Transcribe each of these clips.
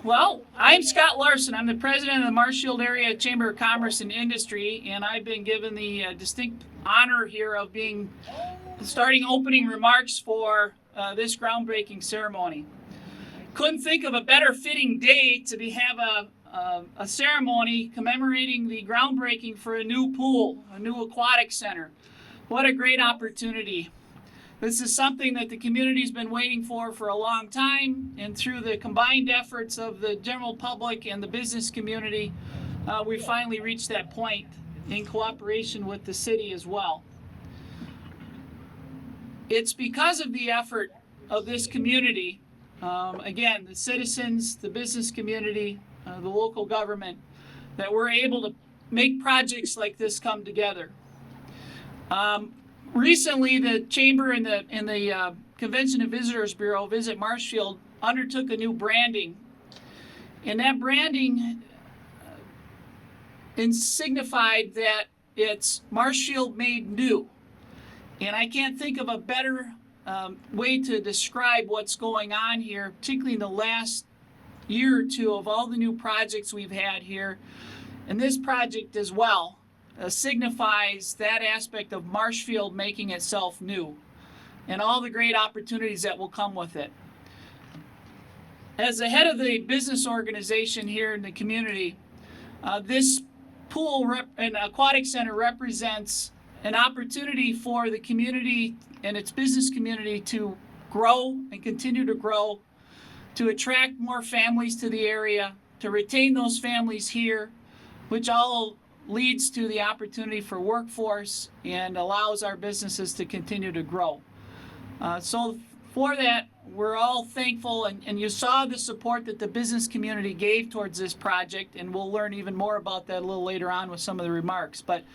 Well, I'm Scott Larson. I'm the president of the Marshfield Area Chamber of Commerce and Industry, and I've been given the distinct honor here of starting opening remarks for this groundbreaking ceremony. Couldn't think of a better fitting day to have a ceremony commemorating the groundbreaking for a new pool, a new aquatic center. What a great opportunity. This is something that the community's been waiting for a long time, and through the combined efforts of the general public and the business community, we finally reached that point in cooperation with the city as well. It's because of the effort of this community, again, the citizens, the business community, the local government, that we're able to make projects like this come together. Recently, the Chamber and the Convention and Visitors Bureau, Visit Marshfield, undertook a new branding. And that branding signified that it's Marshfield made new. And I can't think of a better way to describe what's going on here, particularly in the last year or two of all the new projects we've had here. And this project as well signifies that aspect of Marshfield making itself new and all the great opportunities that will come with it. As the head of the business organization here in the community, this pool and aquatic center represents an opportunity for the community and its business community to grow and continue to grow, to attract more families to the area, to retain those families here, which all leads to the opportunity for workforce and allows our businesses to continue to grow. So for that, we're all thankful, and you saw the support that the business community gave towards this project, and we'll learn even more about that a little later on with some of the remarks. But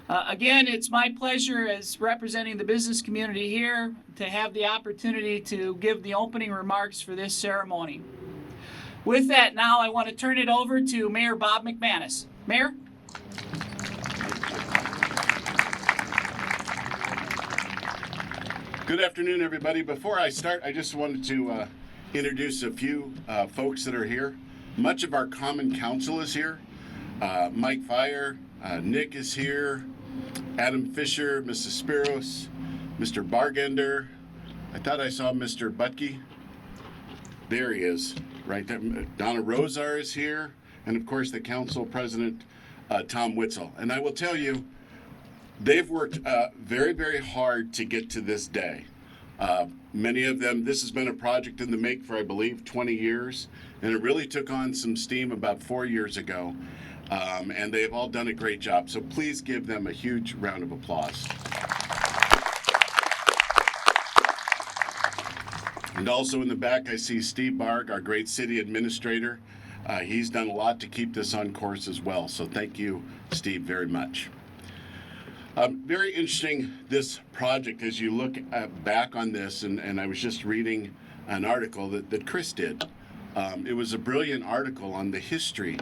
again, it's my pleasure as representing the business community here to have the opportunity to give the opening remarks for this ceremony. With that, now I want to turn it over to Mayor Bob McManus. Mayor? Good afternoon, everybody. Before I start, I just wanted to introduce a few folks that are here. Much of our common council is here. Mike Fire, Nick is here, Adam Fisher, Mrs. Spiros, Mr. Bargender. I thought I saw Mr. Butke. There he is, right there. Donna Rosar is here, and of course the council president, Tom Witzel. And I will tell you, they've worked very, very hard to get to this day. Many of them, this has been a project in the make for, I believe, 20 years, and it really took on some steam about 4 years ago, and they've all done a great job. So please give them a huge round of applause. And also in the back, I see Steve Barg, our great city administrator. He's done a lot to keep this on course as well. So thank you, Steve, very much. Very interesting, this project, as you look back on this, and I was just reading an article that Chris did. It was a brilliant article on the history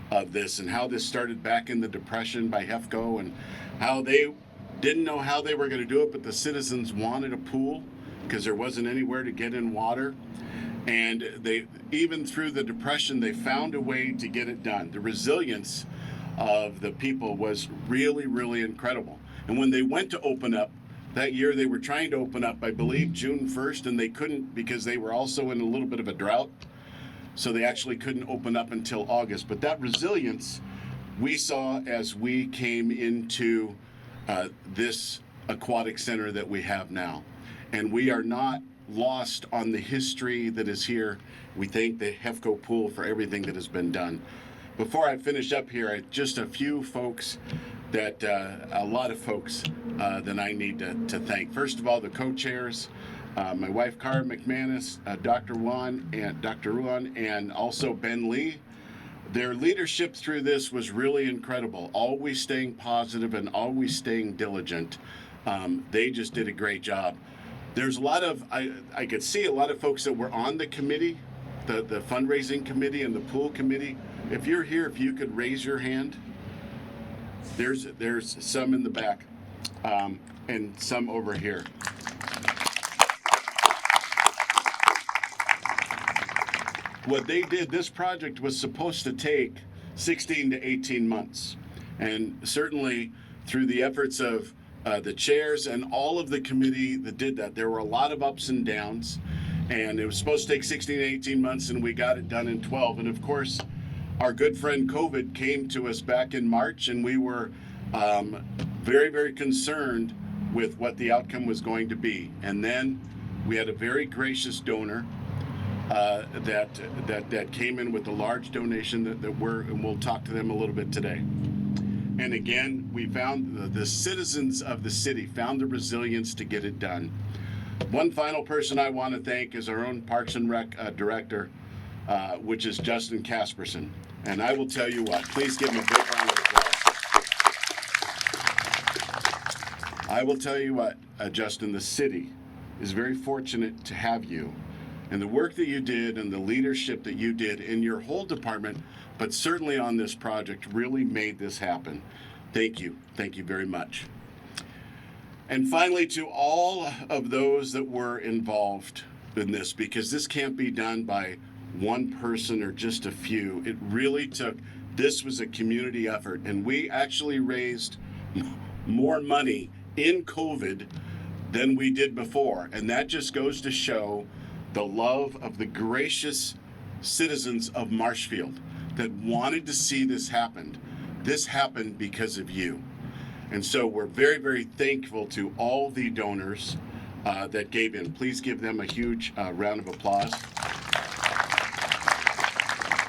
of this and how this started back in the Depression by HEFCO and how they didn't know how they were going to do it, but the citizens wanted a pool because there wasn't anywhere to get in water. And they, even through the Depression, they found a way to get it done. The resilience of the people was really, really incredible. And when they went to open up, that year they were trying to open up, I believe, June 1st, and they couldn't because they were also in a little bit of a drought. So they actually couldn't open up until August. But that resilience we saw as we came into this aquatic center that we have now. And we are not lost on the history that is here. We thank the HEFCO pool for everything that has been done. Before I finish up here, just a few folks that, a lot of folks that I need to thank. First of all, the co-chairs, my wife, Cara McManus, Dr. Ruan, and also Ben Lee. Their leadership through this was really incredible, always staying positive and always staying diligent. They just did a great job. There's a lot of, I could see a lot of folks that were on the committee, the fundraising committee and the pool committee. If you're here, if you could raise your hand. There's some in the back and some over here. what they did, this project was supposed to take 16 to 18 months. And certainly through the efforts of the chairs and all of the committee that did that, there were a lot of ups and downs. And it was supposed to take 16 to 18 months, and we got it done in 12. And of course, our good friend COVID came to us back in March, and we were very, very concerned with what the outcome was going to be. And then we had a very gracious donor that came in with a large donation and we'll talk to them a little bit today. And again, we found the citizens of the city found the resilience to get it done. One final person I want to thank is our own Parks and Rec director, which is Justin Casperson. And I will tell you what, please give him a big round of applause. I will tell you what, Justin, the city is very fortunate to have you. And the work that you did and the leadership that you did in your whole department, but certainly on this project, really made this happen. Thank you. Thank you very much. And finally, to all of those that were involved in this, because this can't be done by one person or just a few. It really took, this was a community effort, and we actually raised more money in COVID than we did before. And that just goes to show the love of the gracious citizens of Marshfield that wanted to see this happen. This happened because of you. And so we're very, very thankful to all the donors that gave in. Please give them a huge round of applause.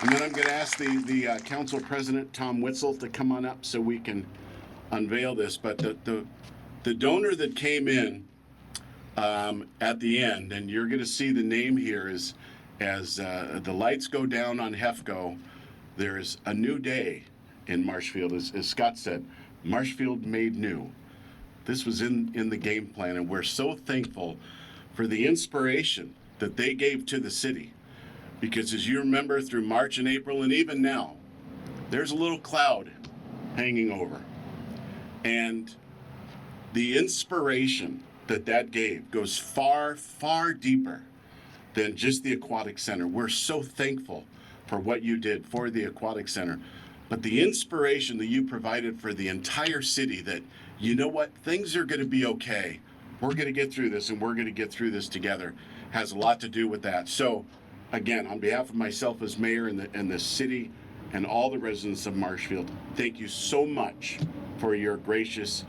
And then I'm going to ask the council president, Tom Witzel, to come on up so we can unveil this. But the donor that came in at the end, and you're going to see the name here as the lights go down on HEFCO, there's a new day in Marshfield. As Scott said, Marshfield made new. This was in the game plan, and we're so thankful for the inspiration that they gave to the city. Because as you remember, through March and April, and even now, there's a little cloud hanging over. And the inspiration that gave goes far, far deeper than just the Aquatic Center. We're so thankful for what you did for the Aquatic Center. But the inspiration that you provided for the entire city that, you know what, things are going to be okay. We're going to get through this, and we're going to get through this together, has a lot to do with that. So, again, on behalf of myself as mayor and the city and all the residents of Marshfield, thank you so much for your gracious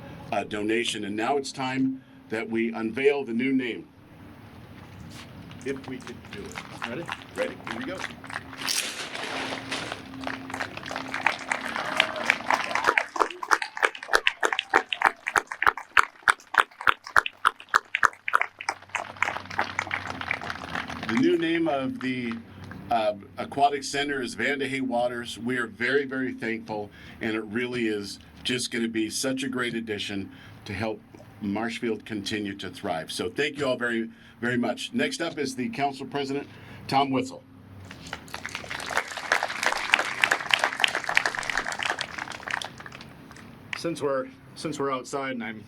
donation. And now it's time that we unveil the new name. If we could do it. Ready? Ready? Here we go. The new name of the Aquatic Center is Vandehey Waters. We are very, very thankful, and it really is just going to be such a great addition to help Marshfield continue to thrive. So thank you all very, very much. Next up is the council president, Tom Witzel. Since we're outside and I'm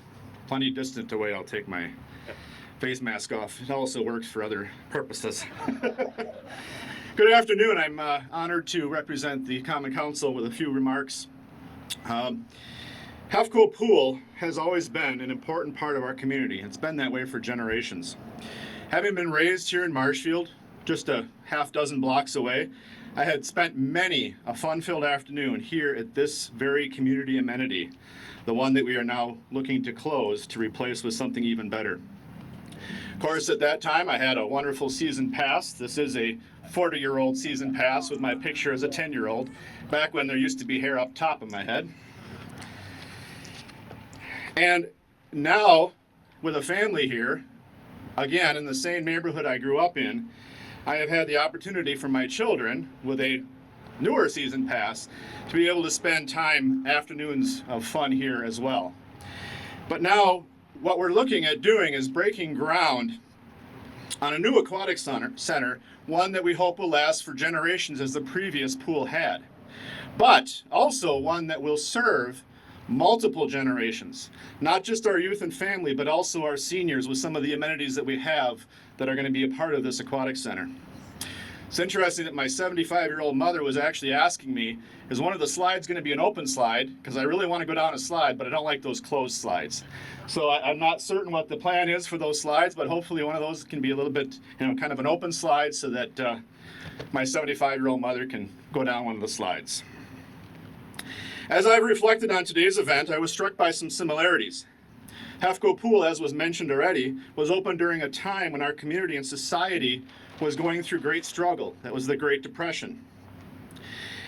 plenty distant away, I'll take my face mask off. It also works for other purposes. Good afternoon. I'm honored to represent the Common Council with a few remarks. HEFCO Pool has always been an important part of our community. It's been that way for generations. Having been raised here in Marshfield, just a half dozen blocks away, I had spent many a fun-filled afternoon here at this very community amenity, the one that we are now looking to close to replace with something even better. Of course, at that time, I had a wonderful season pass. This is a 40-year-old season pass with my picture as a 10-year-old, back when there used to be hair up top of my head. And now, with a family here, again, in the same neighborhood I grew up in, I have had the opportunity for my children, with a newer season pass, to be able to spend time, afternoons of fun here as well. But now, what we're looking at doing is breaking ground on a new aquatic center, one that we hope will last for generations as the previous pool had, but also one that will serve multiple generations, not just our youth and family, but also our seniors with some of the amenities that we have that are going to be a part of this aquatic center. It's interesting that my 75-year-old mother was actually asking me, is one of the slides going to be an open slide? Because I really want to go down a slide, but I don't like those closed slides. So I'm not certain what the plan is for those slides, but hopefully one of those can be a little bit, kind of an open slide so that my 75-year-old mother can go down one of the slides. As I've reflected on today's event, I was struck by some similarities. Hefco Pool, as was mentioned already, was opened during a time when our community and society was going through great struggle. That was the Great Depression.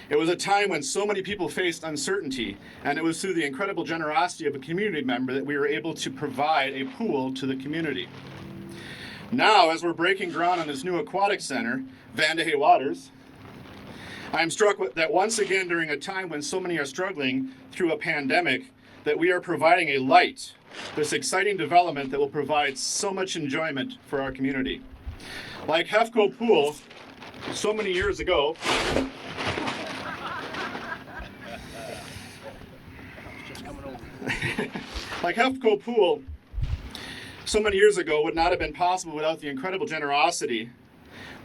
It was a time when so many people faced uncertainty, and it was through the incredible generosity of a community member that we were able to provide a pool to the community. Now, as we're breaking ground on this new aquatic center, Vandehey Waters, I'm struck that once again during a time when so many are struggling through a pandemic, that we are providing a light, this exciting development that will provide so much enjoyment for our community. Like Hefco Pool, so many years ago, like Hefco Pool, so many years ago would not have been possible without the incredible generosity.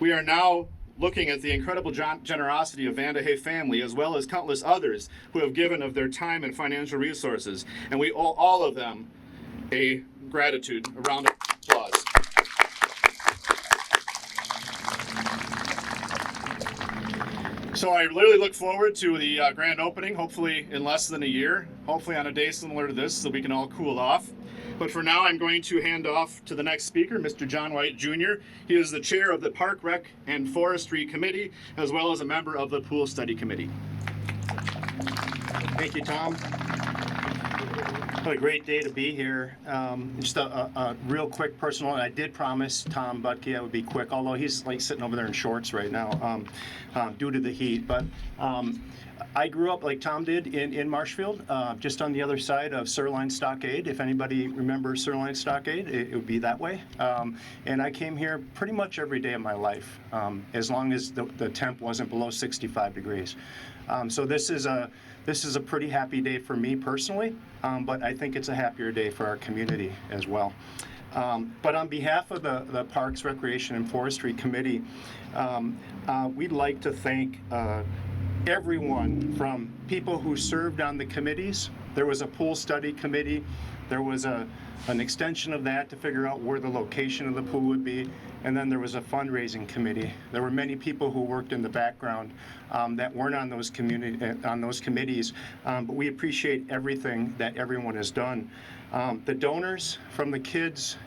We are now looking at the incredible generosity of Vandehey family, as well as countless others who have given of their time and financial resources, and we owe all of them a gratitude, a round of applause. So I really look forward to the grand opening, hopefully in less than a year, hopefully on a day similar to this so we can all cool off. But for now, I'm going to hand off to the next speaker, Mr. John White Jr. He is the chair of the Park, Rec, and Forestry Committee, as well as a member of the Pool Study Committee. Thank you, Tom. What a great day to be here. Just a real quick personal, and I did promise Tom Butke I would be quick, although he's like sitting over there in shorts right now due to the heat. But I grew up, like Tom did, in Marshfield, just on the other side of Sirline Stockade. If anybody remembers Sirline Stockade, it would be that way. And I came here pretty much every day of my life, as long as the temp wasn't below 65 degrees. So this is a pretty happy day for me personally, but I think it's a happier day for our community as well. But on behalf of the Parks, Recreation, and Forestry Committee, we'd like to thank everyone from people who served on the committees. There was a pool study committee. There was an extension of that to figure out where the location of the pool would be. And then there was a fundraising committee. There were many people who worked in the background that weren't on those committees, but we appreciate everything that everyone has done. The donors, from the kids,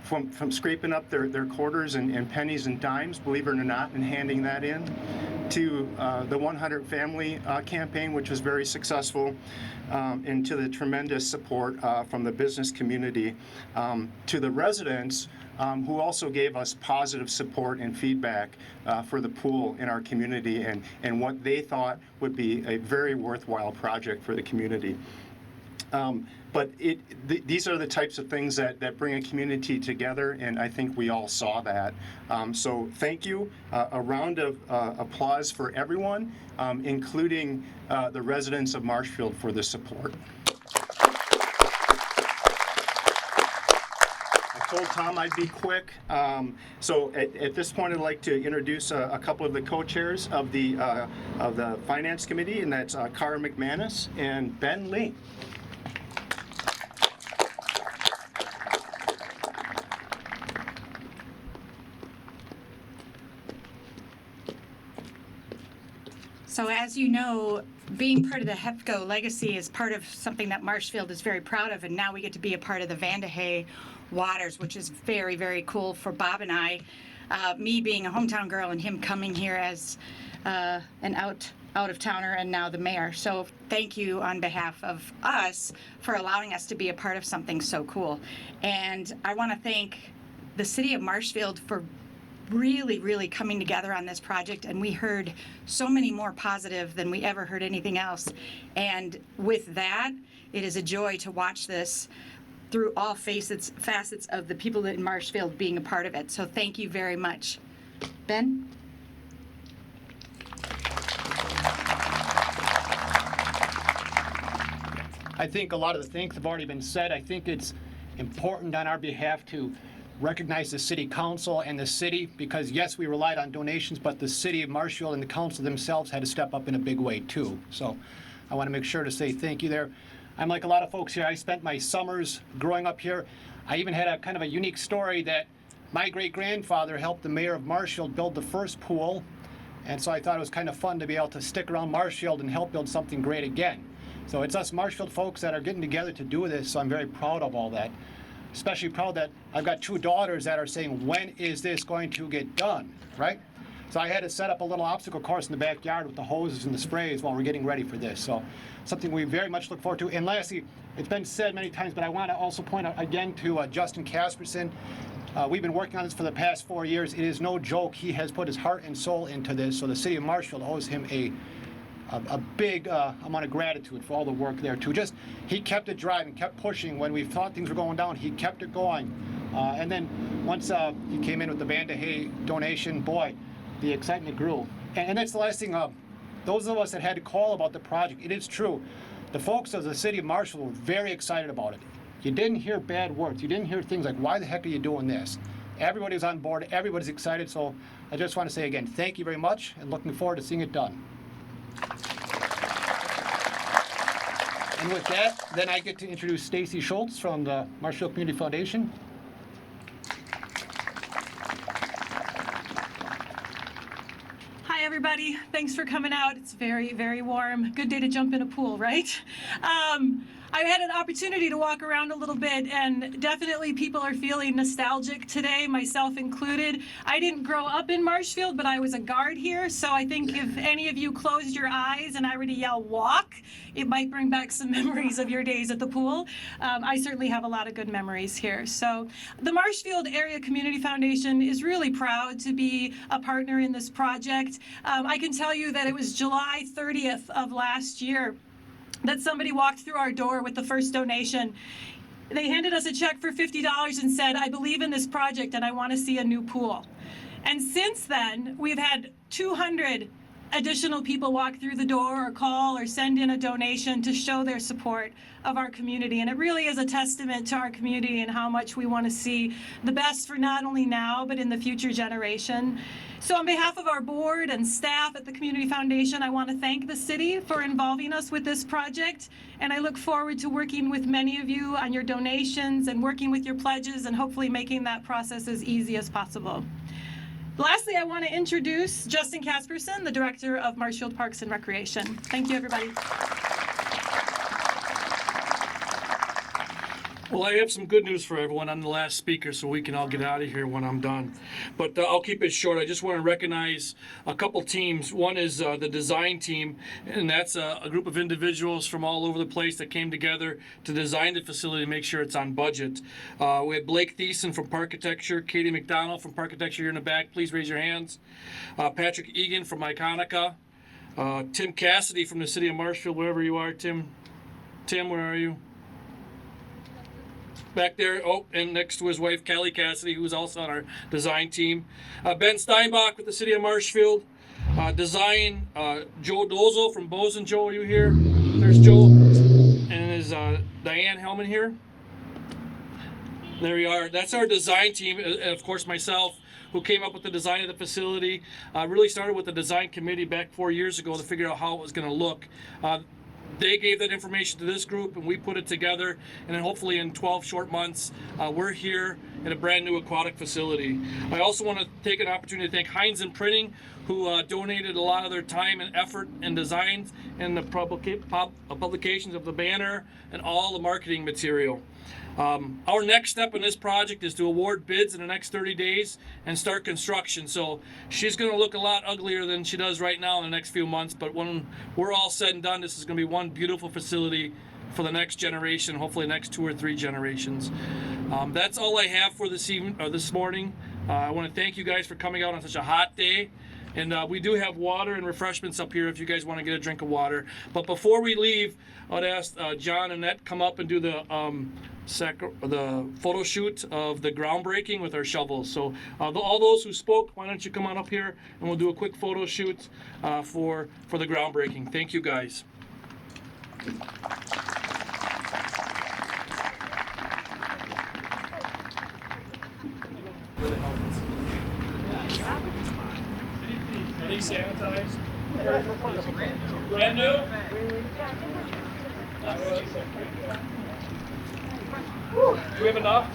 from scraping up their quarters and pennies and dimes, believe it or not, and handing that in, to the 100 Family campaign, which was very successful, and to the tremendous support from the business community, to the residents who also gave us positive support and feedback for the pool in our community and what they thought would be a very worthwhile project for the community. But these are the types of things that bring a community together, and I think we all saw that. So thank you. A round of applause for everyone, including the residents of Marshfield, for the support. I told Tom I'd be quick. So at this point, I'd like to introduce a couple of the co-chairs of the Finance Committee, and that's Cara McManus and Ben Lee. So as you know, being part of the Hefco legacy is part of something that Marshfield is very proud of, and now we get to be a part of the Vandehey Waters, which is very, very cool for Bob and I. Me being a hometown girl and him coming here as an out-of-towner and now the mayor. So thank you on behalf of us for allowing us to be a part of something so cool. And I want to thank the city of Marshfield for really, really coming together on this project, and we heard so many more positive than we ever heard anything else. And with that, it is a joy to watch this through all facets of the people in Marshfield being a part of it. So thank you very much. Ben? I think a lot of the things have already been said. I think it's important on our behalf to recognize the city council and the city, because yes, we relied on donations, but the city of Marshfield and the council themselves had to step up in a big way too. So I want to make sure to say thank you there. I'm like a lot of folks here. I spent my summers growing up here. I even had a kind of a unique story that my great-grandfather helped the mayor of Marshfield build the first pool. And so I thought it was kind of fun to be able to stick around Marshfield and help build something great again. So it's us Marshfield folks that are getting together to do this, so I'm very proud of all that. Especially proud that I've got 2 daughters that are saying, when is this going to get done, right? So I had to set up a little obstacle course in the backyard with the hoses and the sprays while we're getting ready for this. So something we very much look forward to. And lastly, it's been said many times, but I want to also point out again to Justin Casperson. We've been working on this for the past 4 years. It is no joke. He has put his heart and soul into this. So the city of Marshfield owes him a big amount of gratitude for all the work there too. Just he kept it driving, kept pushing when we thought things were going down. He kept it going, and then once he came in with the Vandehey donation, boy, the excitement grew. And that's the last thing. Those of us that had to call about the project, it is true. The folks of the city of Marshfield were very excited about it. You didn't hear bad words. You didn't hear things like, why the heck are you doing this? Everybody's on board. Everybody's excited. So I just want to say again, thank you very much, and looking forward to seeing it done. And with that, then I get to introduce Stacy Schultz from the Marshfield Community Foundation. Hi, everybody. Thanks for coming out. It's very, very warm. Good day to jump in a pool, right? I had an opportunity to walk around a little bit, and definitely people are feeling nostalgic today, myself included. I didn't grow up in Marshfield, but I was a guard here, so I think if any of you closed your eyes and I were to yell walk, it might bring back some memories of your days at the pool. I certainly have a lot of good memories here. So the Marshfield Area Community Foundation is really proud to be a partner in this project. I can tell you that it was July 30th of last year that somebody walked through our door with the first donation. They handed us a check for $50 and said, I believe in this project and I want to see a new pool. And since then, we've had 200 additional people walk through the door or call or send in a donation to show their support of our community. And it really is a testament to our community and how much we want to see the best for not only now, but in the future generation. So on behalf of our board and staff at the Community Foundation, I want to thank the city for involving us with this project. And I look forward to working with many of you on your donations and working with your pledges and hopefully making that process as easy as possible. Lastly, I want to introduce Justin Casperson, the Director of Marshfield Parks and Recreation. Thank you, everybody. Well, I have some good news for everyone. I'm the last speaker, so we can all get out of here when I'm done. But I'll keep it short. I just want to recognize a couple teams. One is the design team, and that's a group of individuals from all over the place that came together to design the facility to make sure it's on budget. We had Blake Thiessen from Parkitecture, Katie McDonald from Parkitecture here in the back. Please raise your hands. Patrick Egan from Iconica. Tim Cassidy from the city of Marshfield, wherever you are, Tim. Tim, where are you? Back there, and next to his wife, Kelly Cassidy, who's also on our design team. Ben Steinbach with the city of Marshfield. Design, Joe Dozel from Bozen. Joe, are you here? There's Joe. And is Diane Hellman here? There we are. That's our design team, and of course myself, who came up with the design of the facility. Really started with the design committee back 4 years ago to figure out how it was going to look. They gave that information to this group, and we put it together, and then hopefully in 12 short months, we're here in a brand new aquatic facility. I also want to take an opportunity to thank Heinz and Printing, who donated a lot of their time and effort and designs and the publications of the banner and all the marketing material. Our next step in this project is to award bids in the next 30 days and start construction. So she's going to look a lot uglier than she does right now in the next few months. But when we're all said and done, this is going to be one beautiful facility for the next generation, hopefully the next 2 or 3 generations. That's all I have for this morning. I want to thank you guys for coming out on such a hot day. And we do have water and refreshments up here if you guys want to get a drink of water. But before we leave, I'd ask John and Annette come up and do the photo shoot of the groundbreaking with our shovels. So all those who spoke, why don't you come on up here and we'll do a quick photo shoot for the groundbreaking. Thank you, guys. Are these sanitized? Brand new? Do we have enough?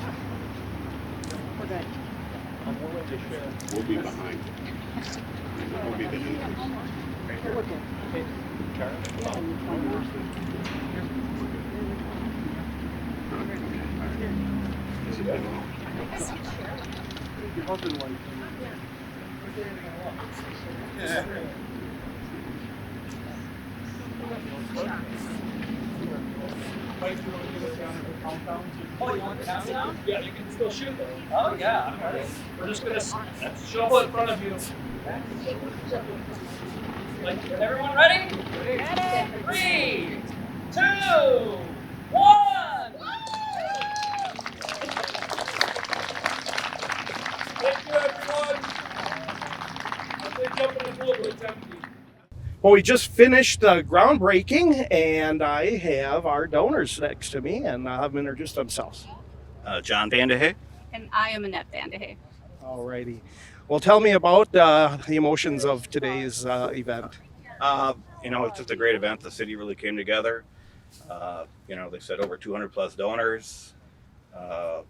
We'll be behind. We'll be the leaders. Oh, you want to pass it down? Yeah, you can still shoot them. Oh, yeah. All right. We're just going to shovel it in front of you. Like, everyone ready? Ready. 3, 2, 1. Thank you, everyone. I'll take you up in the pool, but it's empty. Well, we just finished groundbreaking, and I have our donors next to me, and I'll have them introduce themselves. John Vandehey. And I am Annette Vandehey. Alrighty. Well, tell me about the emotions of today's event. It's just a great event. The city really came together. They said over 200 plus donors. I've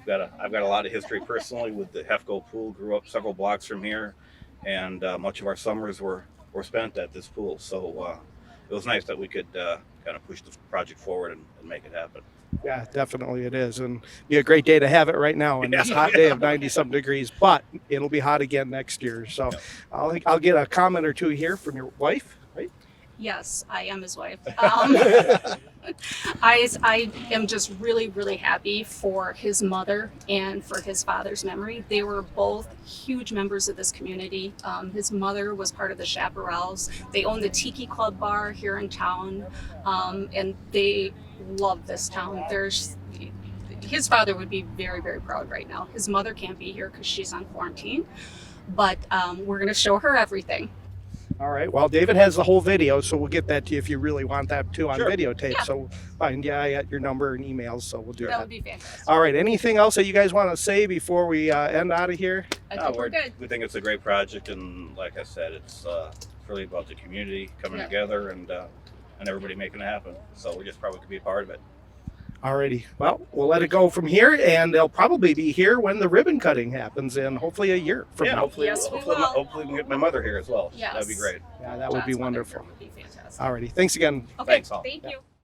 got a lot of history personally with the Hefco pool. Grew up several blocks from here, and much of our summers were spent at this pool. So it was nice that we could kind of push the project forward and make it happen. Yeah, definitely it is, and be a great day to have it right now on this hot day of 90-something degrees. But it'll be hot again next year. So I'll get a comment or two here from your wife, right? Yes, I am his wife. I am just really, really happy for his mother and for his father's memory. They were both huge members of this community. His mother was part of the Chaparrals. They own the Tiki Club bar here in town, and they love this town. His father would be very, very proud right now. His mother can't be here because she's on quarantine, but we're going to show her everything. All right. Well, David has the whole video, so we'll get that to you if you really want that too on Sure. videotape. Yeah. So find your number and emails, so we'll do That that. would be fantastic. All right. Anything else that you guys want to say before we end out of here? I think we're good. We think it's a great project, and like I said, it's really about the community coming Yeah. together and everybody making it happen. So we just probably could be a part of it. Alrighty. Well, we'll let it go from here, and they'll probably be here when the ribbon cutting happens in hopefully a year from now. Hopefully, Yes, we hopefully, will. hopefully we can get my mother here as well. Yes. That'd be great. Yeah, that would be John's mother wonderful. would be fantastic. Alrighty. Thanks again. Okay, Thanks, all. thank you.